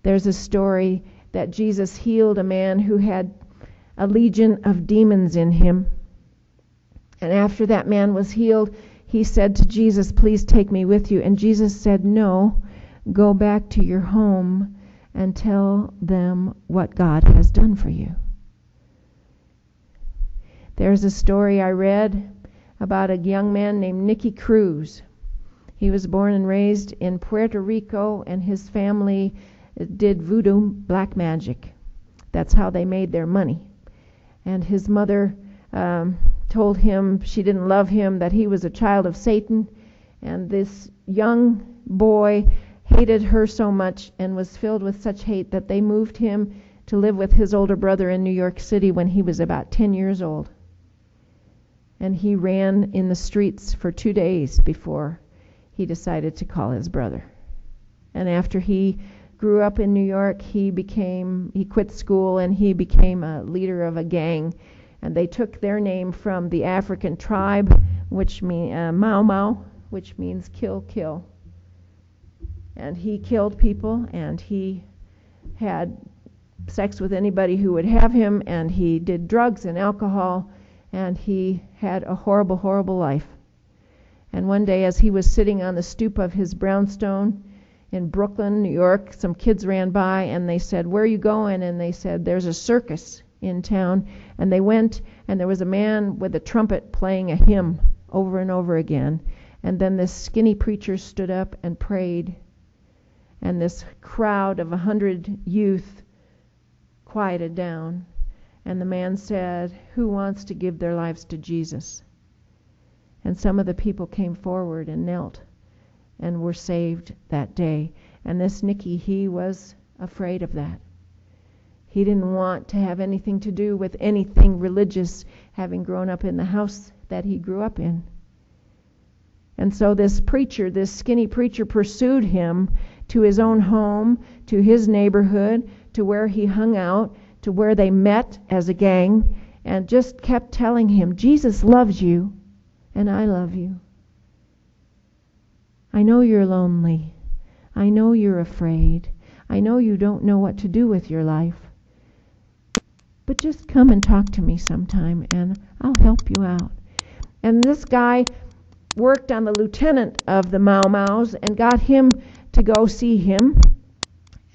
There's a story that Jesus healed a man who had a legion of demons in him. And after that man was healed, he said to Jesus, "Please take me with you." And Jesus said, "No, go back to your home and tell them what God has done for you." There's a story I read about a young man named Nicky Cruz. He was born and raised in Puerto Rico, and his family did voodoo, black magic. That's how they made their money. And his mother told him she didn't love him, that he was a child of Satan. And this young boy hated her so much and was filled with such hate that they moved him to live with his older brother in New York City when he was about 10 years old. And he ran in the streets for 2 days before he decided to call his brother. And after he grew up in New York, he quit school and he became a leader of a gang. And they took their name from the African tribe, which means Mau Mau, which means kill, kill. And he killed people, and he had sex with anybody who would have him, and he did drugs and alcohol, and he had a horrible, horrible life. And one day, as he was sitting on the stoop of his brownstone in Brooklyn, New York, some kids ran by and they said, "Where are you going?" And they said, "There's a circus in town." And they went, and there was a man with a trumpet playing a hymn over and over again. And then this skinny preacher stood up and prayed. And this crowd of 100 youth quieted down. And the man said, "Who wants to give their lives to Jesus?" And some of the people came forward and knelt and were saved that day. And this Nicky, he was afraid of that. He didn't want to have anything to do with anything religious, having grown up in the house that he grew up in. And so this preacher, this skinny preacher, pursued him to his own home, to his neighborhood, to where he hung out, to where they met as a gang, and just kept telling him, "Jesus loves you, and I love you. I know you're lonely. I know you're afraid. I know you don't know what to do with your life. But just come and talk to me sometime, and I'll help you out." And this guy worked on the lieutenant of the Mau Mau's and got him to go see him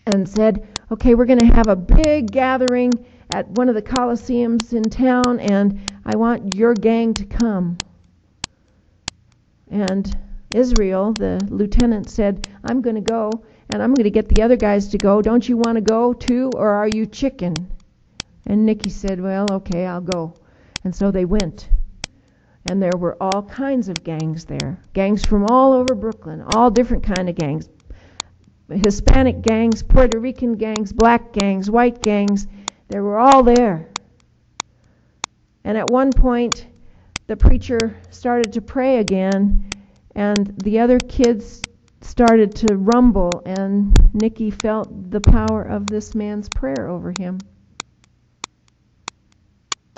and said, "Okay, we're going to have a big gathering at one of the coliseums in town, and I want your gang to come." And Israel, the lieutenant, said, "I'm going to go, and I'm going to get the other guys to go. Don't you want to go too, or are you chicken?" And Nicky said, "Well, okay, I'll go." And so they went. And there were all kinds of gangs there. Gangs from all over Brooklyn, all different kind of gangs. Hispanic gangs, Puerto Rican gangs, black gangs, white gangs. They were all there. And at one point, the preacher started to pray again, and the other kids started to rumble, and Nicky felt the power of this man's prayer over him.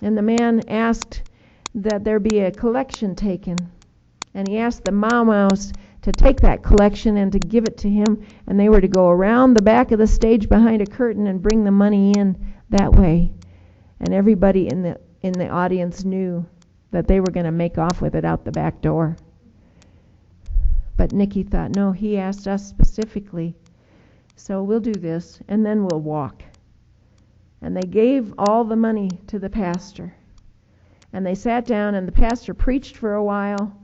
And the man asked that there be a collection taken. And he asked the Mau Mau's to take that collection and to give it to him, and they were to go around the back of the stage behind a curtain and bring the money in that way. And everybody in the audience knew that they were going to make off with it out the back door. But Nicky thought, no, he asked us specifically, so we'll do this, and then we'll walk. And they gave all the money to the pastor. And they sat down, and the pastor preached for a while,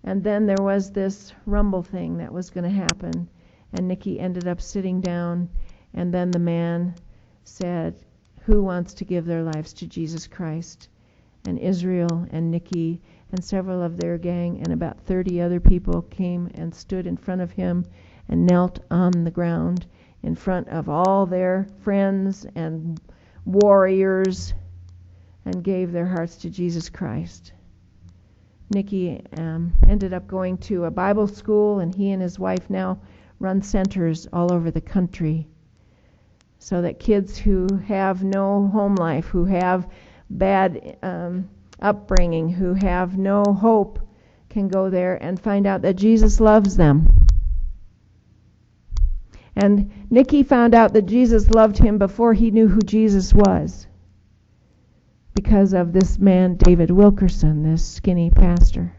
and then there was this rumble thing that was going to happen. And Nicky ended up sitting down, and then the man said, "Who wants to give their lives to Jesus Christ?" And Israel and Nicky and several of their gang and about 30 other people came and stood in front of him and knelt on the ground in front of all their friends and warriors and gave their hearts to Jesus Christ. Nicky ended up going to a Bible school, and he and his wife now run centers all over the country so that kids who have no home life, who have bad upbringing, who have no hope, can go there and find out that Jesus loves them. And Nicky found out that Jesus loved him before he knew who Jesus was, because of this man, David Wilkerson, this skinny pastor.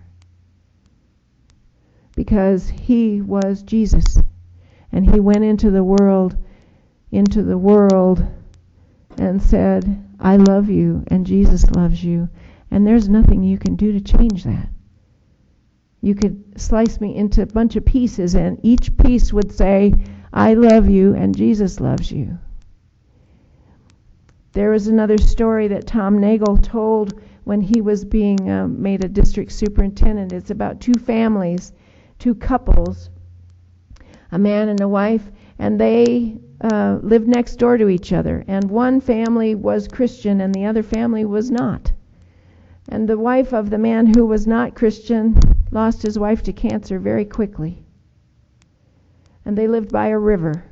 Because he was Jesus. And he went into the world, and said, I love you, and Jesus loves you. And there's nothing you can do to change that. You could slice me into a bunch of pieces, and each piece would say, I love you, and Jesus loves you. There was another story that Tom Nagel told when he was being made a district superintendent. It's about two families, two couples, a man and a wife, and they lived next door to each other. And one family was Christian and the other family was not. And the wife of the man who was not Christian lost his wife to cancer very quickly. And they lived by a river.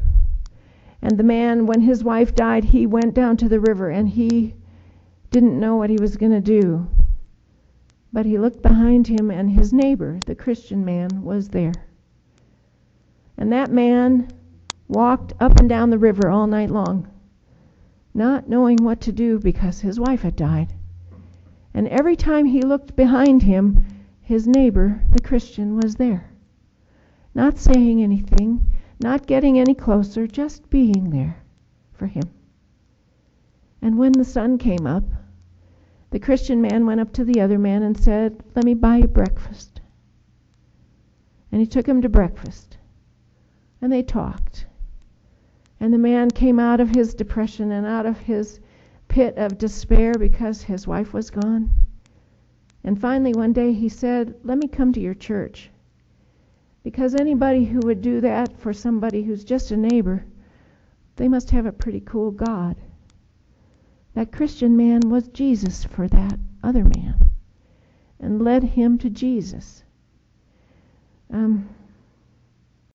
And the man, when his wife died, he went down to the river and he didn't know what he was going to do. But he looked behind him and his neighbor, the Christian man, was there. And that man walked up and down the river all night long, not knowing what to do because his wife had died. And every time he looked behind him, his neighbor, the Christian, was there. Not saying anything, not getting any closer, just being there for him. And when the sun came up, the Christian man went up to the other man and said, let me buy you breakfast. And he took him to breakfast. And they talked. And the man came out of his depression and out of his pit of despair because his wife was gone. And finally one day he said, let me come to your church. Because anybody who would do that for somebody who's just a neighbor, they must have a pretty cool God. That Christian man was Jesus for that other man and led him to Jesus.